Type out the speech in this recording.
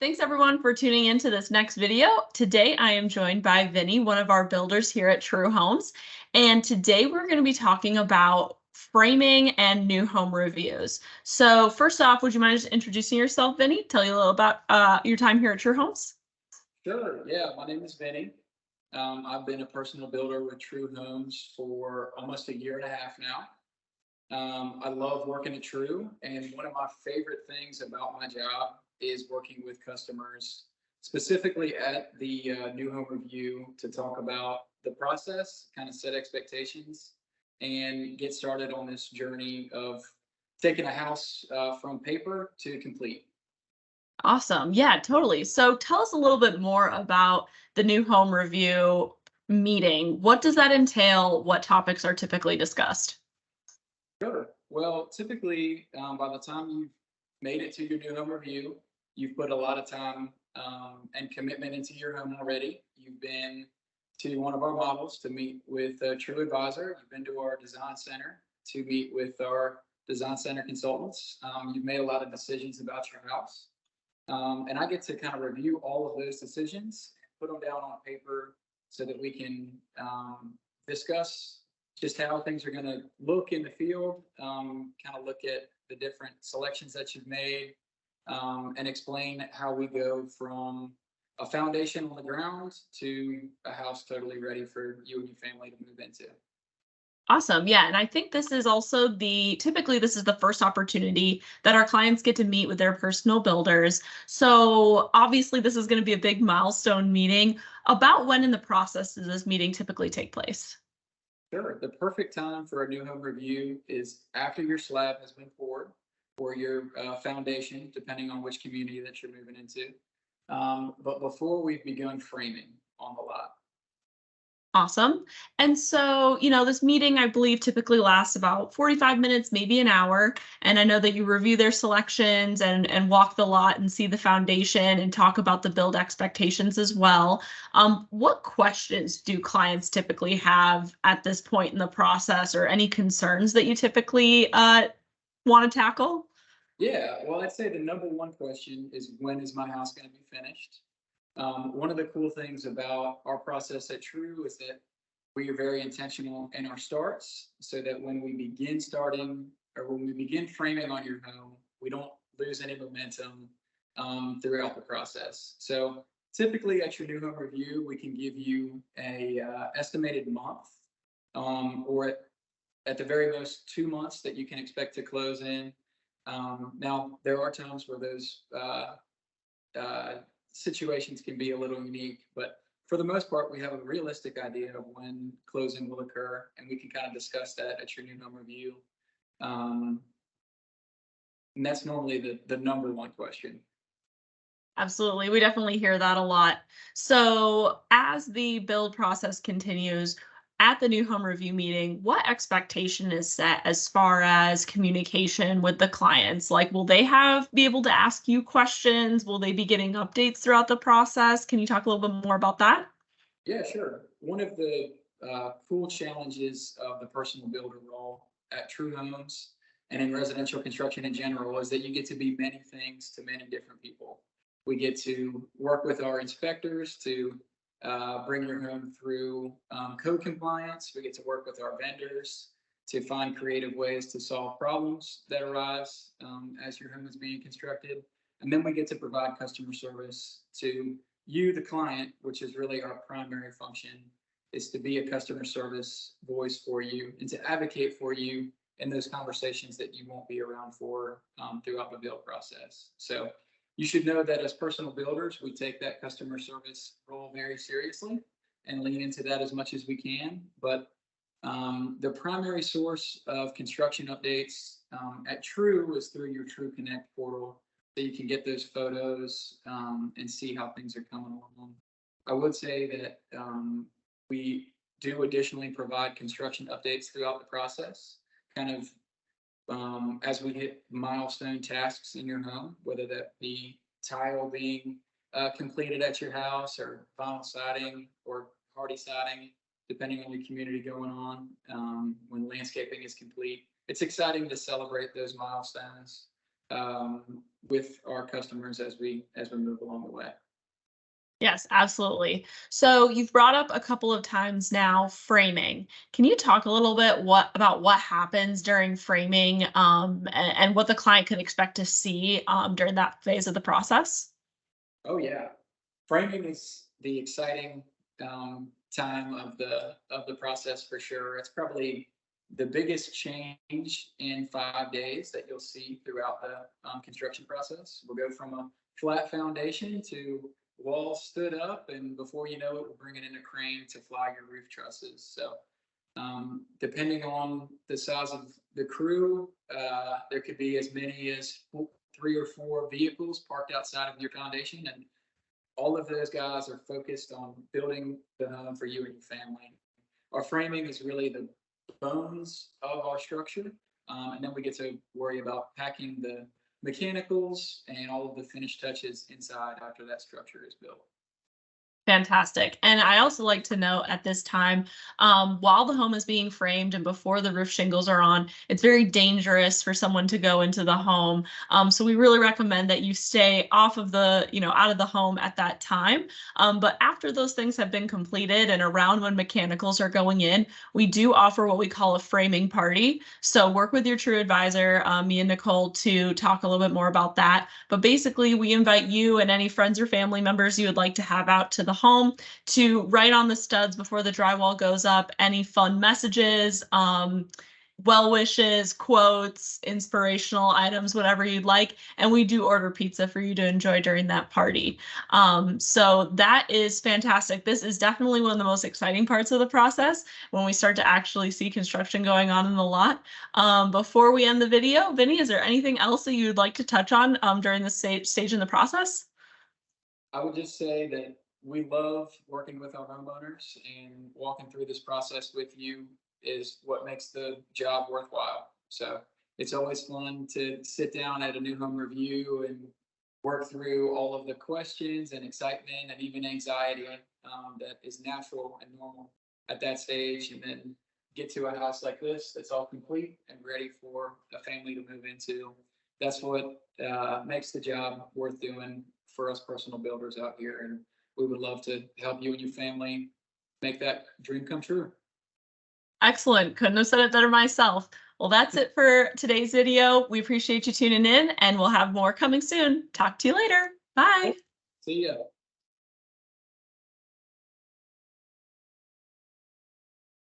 Thanks everyone for tuning into this next video. Today I am joined by Vinny, one of our builders here at True Homes. And today we're going to be talking about framing and new home reviews. So first off, would you mind just introducing yourself, Vinny? Tell you a little about your time here at True Homes. Sure. Yeah, my name is Vinny. I've been a personal builder with True Homes for almost a year and a half now. I love working at True, and one of my favorite things about my job is working with customers, specifically at the new home review, to talk about the process, kind of set expectations, and get started on this journey of taking a house from paper to complete. Awesome. Yeah, totally. So tell us a little bit more about the new home review meeting. What does that entail? What topics are typically discussed? Sure. Well, typically, by the time you've made it to your new home review, you've put a lot of time and commitment into your home already. You've been to one of our models to meet with a True Advisor. You've been to our design center to meet with our design center consultants. You've made a lot of decisions about your house. And I get to kind of review all of those decisions, put them down on paper so that we can discuss just how things are going to look in the field, kind of look at the different selections that you've made, and explain how we go from a foundation on the ground to a house totally ready for you and your family to move into. Awesome. Yeah. And I think this is also typically this is the first opportunity that our clients get to meet with their personal builders. So obviously this is going to be a big milestone meeting. About when in the process does this meeting typically take place? Sure. The perfect time for a new home review is after your slab has been poured or your foundation, depending on which community that you're moving into. But before we've begun framing on the lot. Awesome. And so, this meeting, I believe, typically lasts about 45 minutes, maybe an hour. And I know that you review their selections and walk the lot and see the foundation and talk about the build expectations as well. What questions do clients typically have at this point in the process, or any concerns that you typically want to tackle? Yeah, well, I'd say the number one question is, when is my house going to be finished? One of the cool things about our process at True is that we are very intentional in our starts, so that when we begin starting or when we begin framing on your home, we don't lose any momentum throughout the process. So typically at your new home review, we can give you a estimated month, or at the very most 2 months that you can expect to close in. Now, there are times where those situations can be a little unique, but for the most part, we have a realistic idea of when closing will occur, and we can kind of discuss that at your new home review. And that's normally the number one question. Absolutely. We definitely hear that a lot. So as the build process continues at the new home review meeting, what expectation is set as far as communication with the clients? Like, will they be able to ask you questions? Will they be getting updates throughout the process? Can you talk a little bit more about that? Yeah, sure. One of the cool challenges of the personal builder role at True Homes and in residential construction in general is that you get to be many things to many different people. We get to work with our inspectors to bring your home through code compliance. We get to work with our vendors to find creative ways to solve problems that arise as your home is being constructed. And then we get to provide customer service to you, the client, which is really our primary function, is to be a customer service voice for you and to advocate for you in those conversations that you won't be around for throughout the build process. So you should know that as personal builders, we take that customer service role very seriously and lean into that as much as we can. But the primary source of construction updates at True is through your True Connect portal, so you can get those photos and see how things are coming along. I would say that we do additionally provide construction updates throughout the process, kind of as we hit milestone tasks in your home, whether that be tile being completed at your house, or vinyl siding or hardy siding, depending on your community going on, when landscaping is complete. It's exciting to celebrate those milestones. with our customers as we move along the way. Yes, absolutely. So you've brought up a couple of times now framing. Can you talk a little bit about what happens during framing, and what the client can expect to see during that phase of the process? Oh yeah, framing is the exciting time of the process for sure. It's probably the biggest change in 5 days that you'll see throughout the construction process. We'll go from a flat foundation to walls stood up, and before you know it, we're bringing in a crane to fly your roof trusses. So, depending on the size of the crew, there could be as many as 3 or 4 vehicles parked outside of your foundation, and all of those guys are focused on building the home for you and your family. Our framing is really the bones of our structure, and then we get to worry about packing the mechanicals and all of the finished touches inside after that structure is built. Fantastic. And I also like to note at this time, while the home is being framed and before the roof shingles are on, it's very dangerous for someone to go into the home. So we really recommend that you stay off of out of the home at that time. But after those things have been completed and around when mechanicals are going in, we do offer what we call a framing party. So work with your true advisor, me and Nicole, to talk a little bit more about that. But basically, we invite you and any friends or family members you would like to have out to the home to write on the studs before the drywall goes up any fun messages, well wishes, quotes, inspirational items, whatever you'd like. And we do order pizza for you to enjoy during that party. So that is fantastic. This is definitely one of the most exciting parts of the process when we start to actually see construction going on in the lot. Before we end the video, Vinny, is there anything else that you'd like to touch on during this stage in the process? I would just say that we love working with our homeowners, and walking through this process with you is what makes the job worthwhile. So it's always fun to sit down at a new home review and work through all of the questions and excitement and even anxiety that is natural and normal at that stage, and then get to a house like this that's all complete and ready for a family to move into. That's what makes the job worth doing for us personal builders out here, and we would love to help you and your family make that dream come true. Excellent. Couldn't have said it better myself. Well, that's it for today's video. We appreciate you tuning in, and we'll have more coming soon. Talk to you later. Bye. See ya.